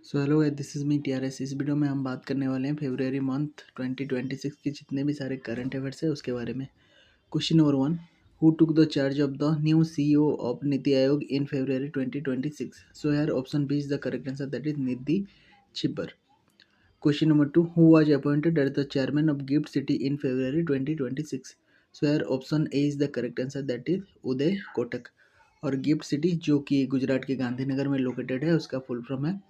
So hello guys, this is me TRS. इस video में हम बात करने वाले हैं फरवरी मंथ 2026 के जितने भी सारे करंट अफेयर्स है उसके बारे में। Question number 1, who took the charge of the new CEO of NITI Aayog in February 2026? So here option B is the correct answer, that is Nidhi Chhibber. Question number 2, who was appointed as the chairman of GIFT city in February 2026? So here option A is the correct answer, that is Uday Kotak. और GIFT city जो कि गुजरात के गांधीनगर में located है, उसका full form है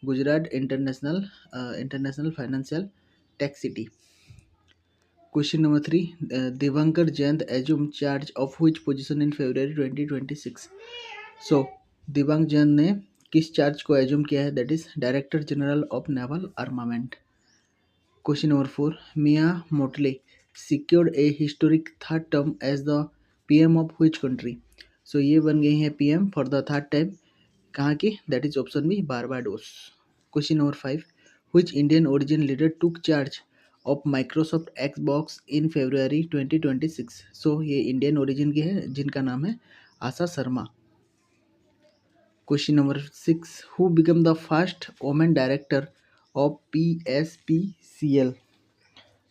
Gujarat international financial tech city. Question number 3, Divankar Jayant assume charge of which position in February 2026? So Divankar Jayant ने किस चार्ज को एज्यूम किया है? That is director general of naval armament. Question number 4, Mia Mottley secured a historic third term as the PM of which country? So ये बन गई है PM for the third time. कहाँ की? That is option B, Barbados. Question number 5, which Indian origin leader took charge of Microsoft Xbox in February 2026? So ये Indian origin की है जिनका नाम है Asha Sharma. Question number 6, who became the first woman director of PSPCL?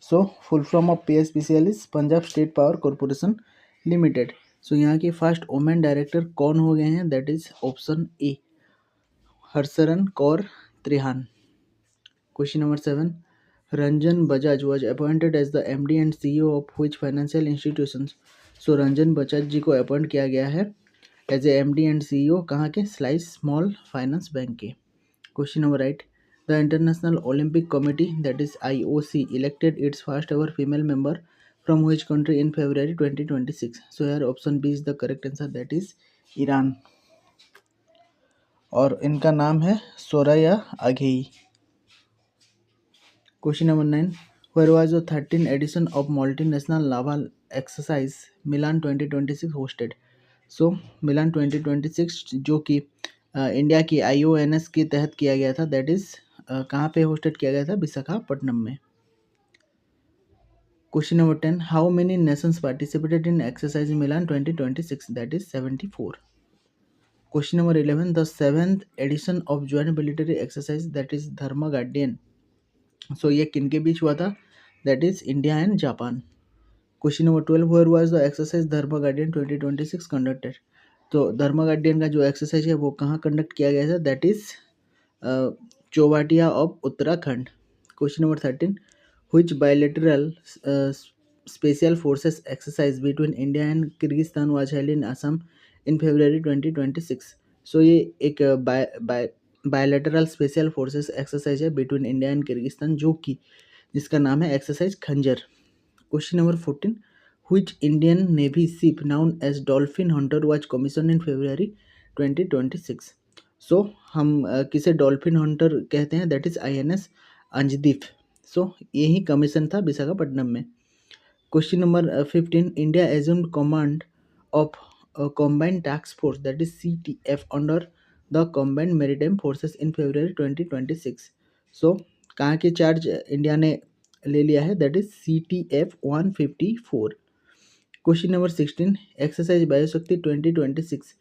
So full form of PSPCL is Punjab state power corporation limited. So यहाँ के first women director कौन हो गए हैं? That is option A, Harsharan Kaur Trihan. Question number 7, Ranjan Bajaj was appointed as the MD and CEO of which financial institutions? So Ranjan Bajaj ji को appoint किया गया है as a MD and CEO कहाँ के? स्लाइस स्मॉल फाइनेंस बैंक के। Question number 8, the international Olympic committee that is IOC elected its first ever female member from which country in February 2026? So यार option B is the correct answer, that is Iran. और इनका नाम है सोराया अघेई। Question number 9, where was the 13th edition of multinational naval exercise Milan 2026 hosted? So Milan 2026 जो कि India की IONS के तहत किया गया था, दैट इज कहाँ पे होस्टेड किया गया था? विशाखापट्टनम में। Question number 10, how many nations participated in exercise Milan 2026? That is 74। Question number 11, the 7th edition of joint military exercise that is Dharma Guardian, so ये किन के बीच हुआ था? That is India and Japan. Question number 12, where was the exercise Dharma Guardian 2026 conducted? तो Dharma guardian का जो exercise है वो कहाँ कंडक्ट किया गया था? That is Chaubatia of Uttarakhand. Question number 13, which bilateral special forces exercise between India and Kyrgyzstan was held in Assam in February 2026? So ये एक बायलैटरल स्पेशल फोर्सेस एक्सरसाइज है बिटवीन इंडिया एंड किर्गिस्तान जो कि जिसका नाम है exercise Khanjar. Question number 14, which Indian navy ship known as dolphin hunter was commission in February 2026? So हम किसे डॉल्फिन हंटर कहते हैं? That is INS Anjadip. So यही कमीशन था विशाखापट्टनम में। Question number 15, India assumed command of combined task force that is CTF under the combined maritime forces in February 2026? So कहाँ के charge India ने ले लिया है? That is CTF 154। Question number 16, exercise Vayushakti 2026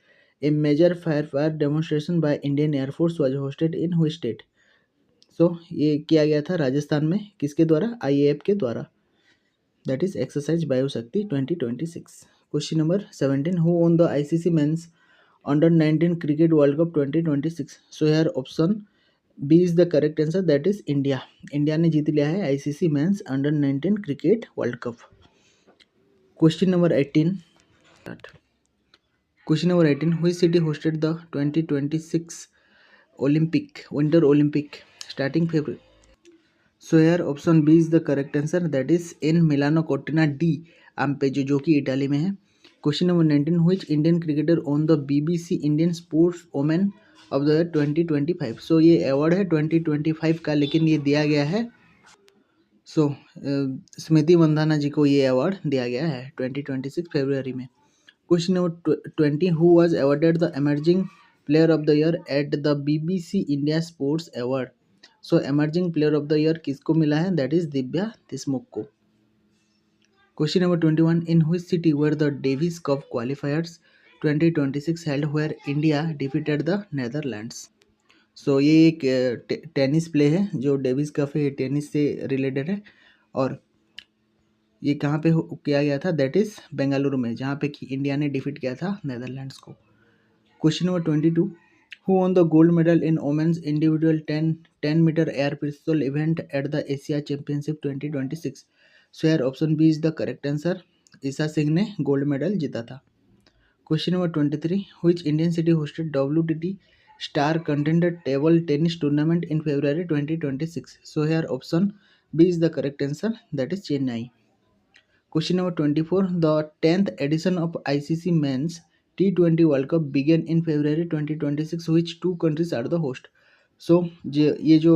a major fire demonstration by Indian air force was hosted in which state? So ये किया गया था राजस्थान में, किसके द्वारा? IAF के द्वारा। That is exercise Vayushakti 2026। Question number 17, who won the ICC men's under 19 cricket world cup 2026? So यार option B is the correct answer, that is India. India ने जीत लिया है ICC men's under 19 cricket world cup. Question number 18, which city hosted the 2026 Olympic winter Olympic starting February? So यार option B is the correct answer, that is in Milano Cortina D आम्पेजो जो कि Italy में है। Question number 19, which Indian cricketer own the BBC Indian sports women of the year 2025? सो ये award है 2025 का, लेकिन ये दिया गया है स्मृति मंदाना जी को ये अवार्ड दिया गया है 2026 फरवरी में। Question number 20, who was awarded the emerging player of the year at the BBC India sports award? So emerging player of the year किसको मिला है? दैट इज दिव्या देशमुख को। Question number 21, in which city were the Davis cup qualifiers 2026 held where India defeated the Netherlands? So ये एक tennis play है जो Davis cup है, ये टेनिस से रिलेटेड है और ये कहाँ पे किया गया था, दैट इज़ बेंगलुरु में, जहाँ पे कि इंडिया ने डिफीट किया था नेदरलैंड्स को। Question number 22, who won the gold medal in women's individual 10 meter air pistol event at the Asia Championship 2026? So यार option B is the correct answer, Esha Singh ने गोल्ड मेडल जीता था। Question number 23, which Indian city hosted WTT Star Contender Table Tennis Tournament in February 2026? So here option B is the correct answer, that is Chennai. Question number 24, the 10th edition of ICC Men's T20 World Cup began in February 2026. Which two countries are the host? सो ये जो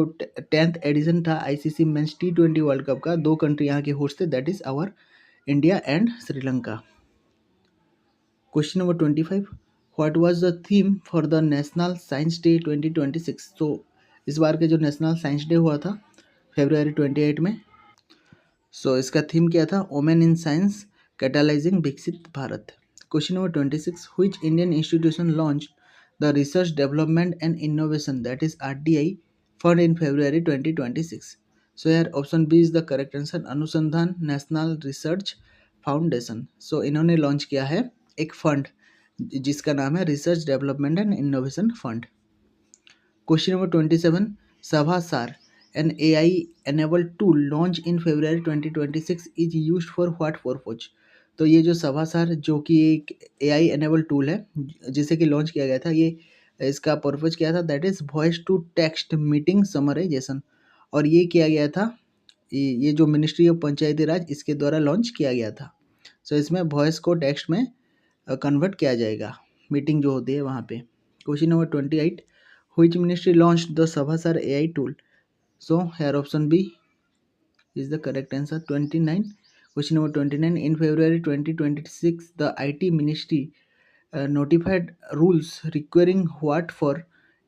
10th addition था ICC men's T20 world cup का, दो country यहाँ के host थे, that is our India and Sri Lanka. Question number 25, what was the theme for the national science day 2026? तो इस बार के जो नेशनल साइंस डे हुआ था February 28 में, सो इसका थीम क्या था, women in science catalysing Viksit Bharat. Question number 26, which Indian institution launch the research development and innovation that is RDI fund in February 2026? So यार option B is the correct answer, Anusandhan national research foundation. So इन्होंने launch किया है एक fund जिसका नाम है research development and innovation fund. Question number 27, Savasar, an AI-enabled tool launched in February 2026 is used for what purpose? तो ये जो सभासार जो कि एक AI enabled टूल है जिसे कि लॉन्च किया गया था, ये इसका पर्पज क्या था, that is voice to text meeting summarisation, और ये किया गया था, ये जो मिनिस्ट्री ऑफ पंचायती राज इसके द्वारा लॉन्च किया गया था। सो इसमें वॉइस को टेक्स्ट में कन्वर्ट किया जाएगा मीटिंग जो होती है वहाँ पे। Question number 28, which ministry launched the Savasar AI tool? So here option B is the correct answer, 29. Question number 29, in February 2026 the IT ministry notified rules requiring what for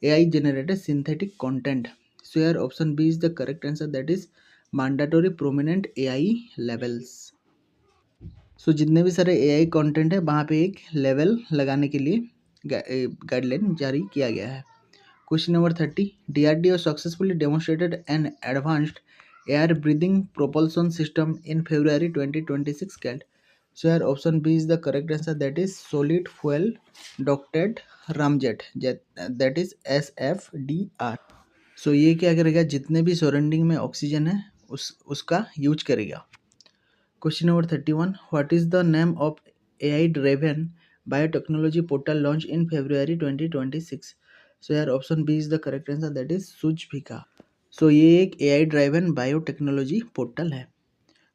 AI generated synthetic content? So here option B is the correct answer, that is mandatory prominent AI levels. सो जितने भी सारे AI content है वहाँ पे एक level लगाने के लिए गाइडलाइन जारी किया गया है। Question number 30, DRDO successfully demonstrated an advanced air breathing propulsion system in February 2026 called. So here option B is the correct answer, that is solid fuel ducted ramjet, that is SFDR. So ये क्या करेगा, जितने भी surrounding में oxygen है उसका use करेगा। Question number 31, what is the name of AI driven biotechnology portal launched in February 2026? So here option B is the correct answer, that is Sujvika. So ये एक AI driven biotechnology portal है।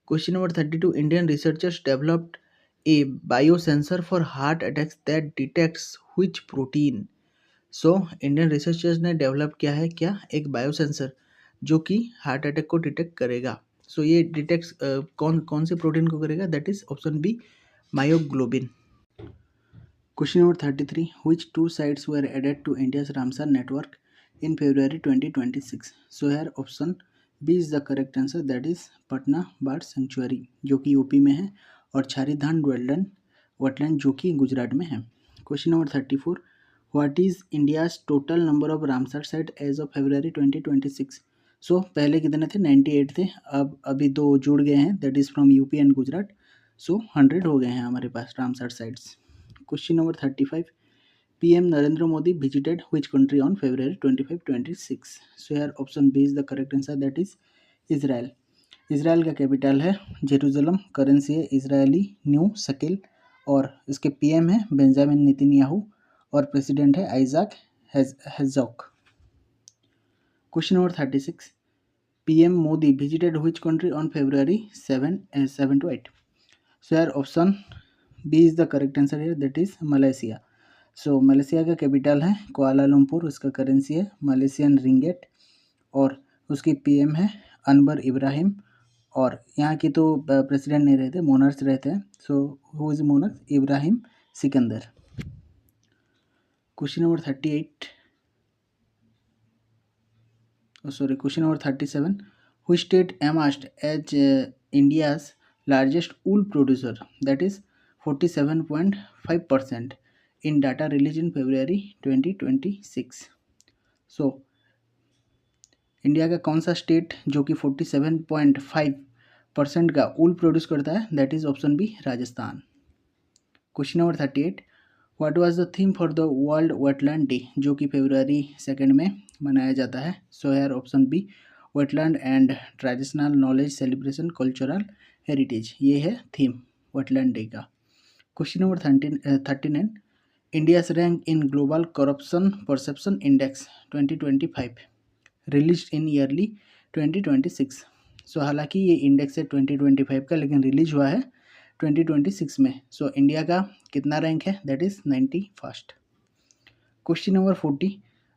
Question number 32, Indian researchers developed a biosensor for heart attacks that detects which protein? So Indian researchers ने develop किया है क्या, एक biosensor जो कि हार्ट अटैक को डिटेक्ट करेगा। सो ये डिटेक्ट कौन कौन से प्रोटीन को करेगा, that is option B myoglobin. Question number 33, which two sites were added to India's Ramsar network in February 2026? So here option B is the correct answer, that is Patna bird sanctuary जो कि UP में है और छारीधान wetland जो कि गुजरात में है। Question number 34, what is India's total number of Ramsar site as of February 2026? So पहले कितने थे, 98 थे, अब अभी दो जुड़ गए हैं, that is from UP and Gujarat, so 100 हो गए हैं हमारे पास Ramsar sites. Question number 35, PM Narendra Modi visited which country on February 25, 26? So here option B is the correct answer, that is Israel. Israel का कैपिटल है Jerusalem, currency है Israeli new shekel और इसके पीएम है Benjamin Netanyahu और president है Isaac Herzog. Question number 36, PM Modi visited which country on February 7 to 8? So here option B is the correct answer here, that is Malaysia. So Malaysia का capital है Kuala Lumpur, उसका currency है Malaysian ringgit और उसकी PM है अनवर इब्राहिम और यहाँ की तो प्रेसिडेंट नहीं रहते, मोनर्स रहते हैं। So who is monarchs, Ibrahim Sikandar. Question number 38, question number 37, which state emerged as India's largest wool producer, that is 47.5% in data released in February 2026? So India का कौन सा स्टेट जो कि 47.5% का ऊल प्रोड्यूस करता है, that is option B Rajasthan. Question number 38, what was the theme for the world wetland day जो कि फरवरी 2 में मनाया जाता है? So here option B wetland and traditional knowledge celebration cultural heritage, ये है थीम वेटलैंड डे का। Question number 39, India's rank in global corruption perception index 2025 release in early 2026। So हालांकि ये इंडेक्स है 2025 का, लेकिन रिलीज हुआ है 2026 में। सो इंडिया का कितना रैंक है? That is 91st। Question number 40,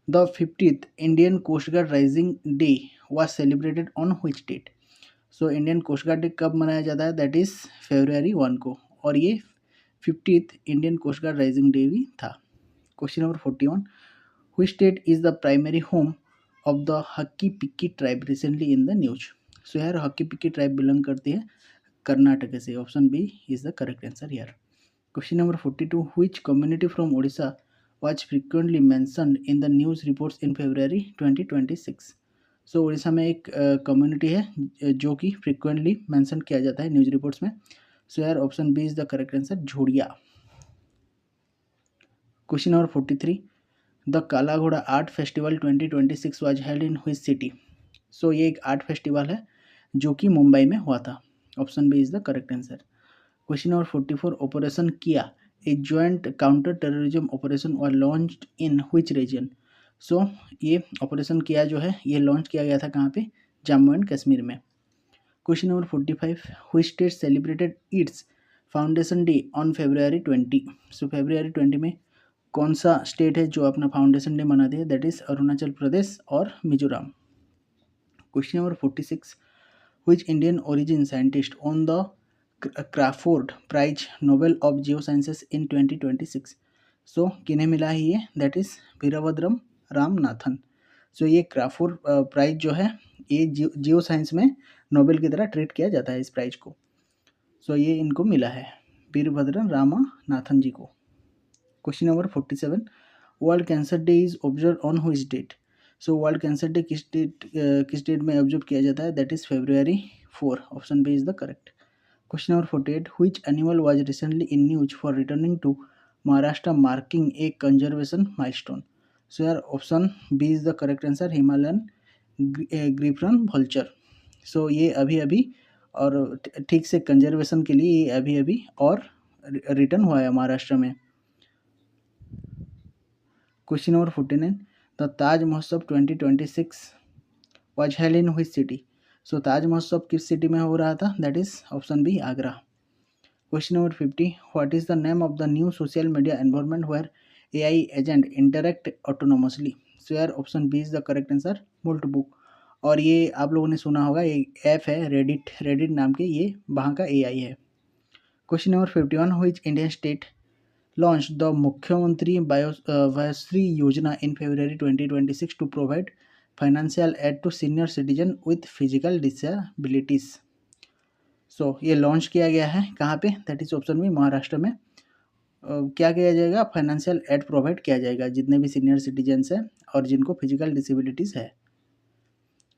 the 50th Indian coast guard raising day was celebrated on which date? So Indian coast guard day कब मनाया जाता है? दैट इज फरवरी 1 को, और ये 50th Indian coast guard raising day भी था। Question number 41, which state is the primary home of the Hakki Pikki tribe recently in the news? So यार हक्की पिक्की ट्राइब बिलोंग करती है कर्नाटक से, option B is the correct answer यार। Question number 42, which community from Odisha was frequently mentioned in the news reports in February 2026? सो उड़ीसा में एक community है जो कि फ्रिक्वेंटली मेंशन किया जाता है न्यूज रिपोर्ट्स में। सो यार option B is the correct answer, Jhodia. Question number 43, the Kala Ghoda art festival 2026 was held in which city? So ये एक आर्ट फेस्टिवल है जो कि मुंबई में हुआ था, option B is the correct answer. Question number 44, operation किया a joint counter terrorism operation was launched in which region? So ये ऑपरेशन किया जो है ये लॉन्च किया गया था कहाँ पे? जम्मू एंड कश्मीर में। Question number 45, which state celebrated it's foundation day on February 20? So February 20 में कौन सा स्टेट है जो अपना फाउंडेशन डे मनाती है? दैट इज अरुणाचल प्रदेश और Mizoram. Question number 46, which Indian origin scientist won the Crafoord prize Nobel of geo sciences in 2026? So किन्हें मिला है ये? That is Veerabhadran Ramanathan. So ये क्राफोर्ड प्राइज जो है ये जियो साइंस में नोबेल की तरह ट्रीट किया जाता है इस प्राइज को। सो ये इनको मिला है वीरभद्रम रामनाथन जी को। Question number 47, world cancer day is observe on which date? So world cancer day किस डेट में ऑब्जर्व किया जाता है? That is February 4, option B is the correct. Question number 48, which animal was recently in news for returning to Maharashtra marking a conservation milestone? So यार option B is the correct answer, Himalayan griffon vulture. So ये अभी अभी और ठीक से conservation के लिए ये अभी अभी और रिटर्न हुआ है महाराष्ट्र में। Question number 49, the Taj Mahotsav 2026 was held in which city? So Taj Mahotsav किस सिटी में हो रहा था? That is option B Agra. Question number 50, what is the name of the new social media environment where AI agent interact autonomously? So यार option B is the correct answer, Moltbook. और ये आप लोगों ने सुना होगा, ये ऐप है रेडिट नाम के, ये वहाँ का AI है। Question number 51, which Indian state launched the Mukhyamantri Vayasri Yojana in February 2026 to provide financial aid to senior citizen with physical disabilities? So ये लॉन्च किया गया है कहाँ पे? That is option B Maharashtra में। क्या किया जाएगा? फाइनेंशियल एड प्रोवाइड किया जाएगा जितने भी सीनियर सिटीजन्स हैं और जिनको फिजिकल डिसेबिलिटीज़ है।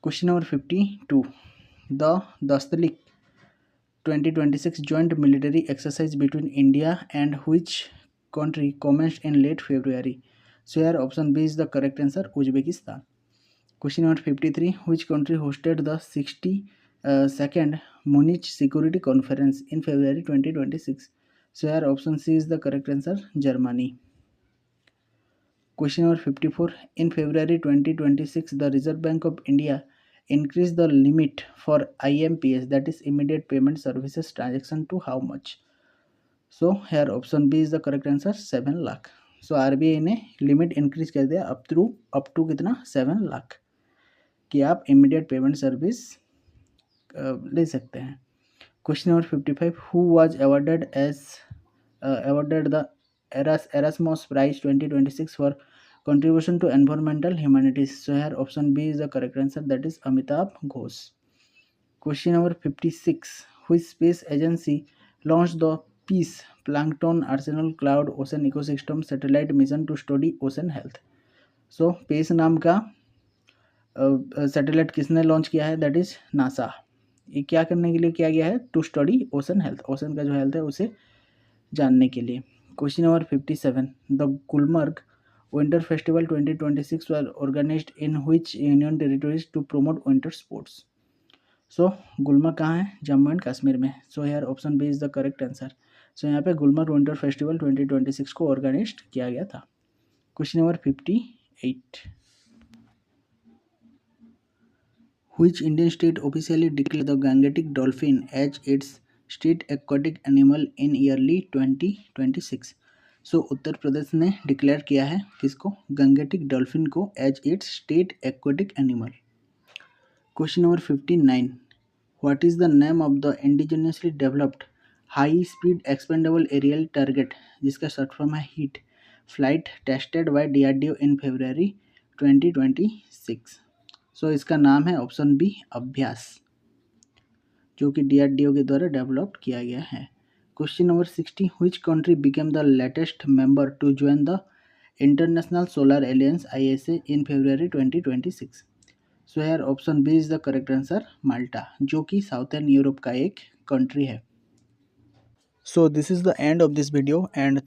Question number 52, the Dustlik 2026 joint military exercise between India and which country commenced in late February? So here option B is the correct answer, Uzbekistan. Question number 53, which country hosted the 62nd Munich Security Conference in February 2026? So here option C is the correct answer, Germany. Question number 54, in February 2026 the Reserve Bank of India increase the limit for IMPS, that is immediate payment services transaction, to how much? So here option B is the correct answer, 7 lakh. So RBI ने limit increase कर दिया up to कितना? 7 लाख कि आप immediate payment service ले सकते हैं। Question number 55, who was awarded the Erasmus Prize 2026 for contribution to environmental humanities? So here option B is the correct answer, that is Amitabh Ghosh. Question number 56, which space agency launched the Peace Plankton Arsenal Cloud Ocean Ecosystem Satellite Mission to study ocean health? So pace नाम का satellite किसने launch किया है? That is NASA. ये क्या करने के लिए किया गया है? To study ocean health, ocean का जो हेल्थ है उसे जानने के लिए। Question number 57, the Gulmarg winter festival 2026 were organised in which union territories to promote winter sports? So Gulmarg कहाँ है? जम्मू एंड कश्मीर में। सो यार option B is the correct answer. सो यहाँ पे गुलमर्ग विंटर फेस्टिवल 2026 को ऑर्गेनाइज किया गया था। Question number 58, which Indian state officially declared the Gangetic dolphin as its state aquatic animal in yearly 2026? So Uttar Pradesh ने डिक्लेयर किया है किसको? गंगेटिक डॉल्फिन को as its state aquatic animal. Question number 59, what is the name of the indigenously developed high speed expendable aerial target, जिसका short form है HEAT, flight tested by DRDO in February 2026? So इसका नाम है option B अभ्यास, जो कि DRDO के द्वारा डेवलप किया गया है। Question number 60, which country became the latest member to join the international solar alliance ISA in February 2026? So यार option B is the correct answer, Malta, जो कि साउथर्न यूरोप का एक कंट्री है। So this is the end of this video and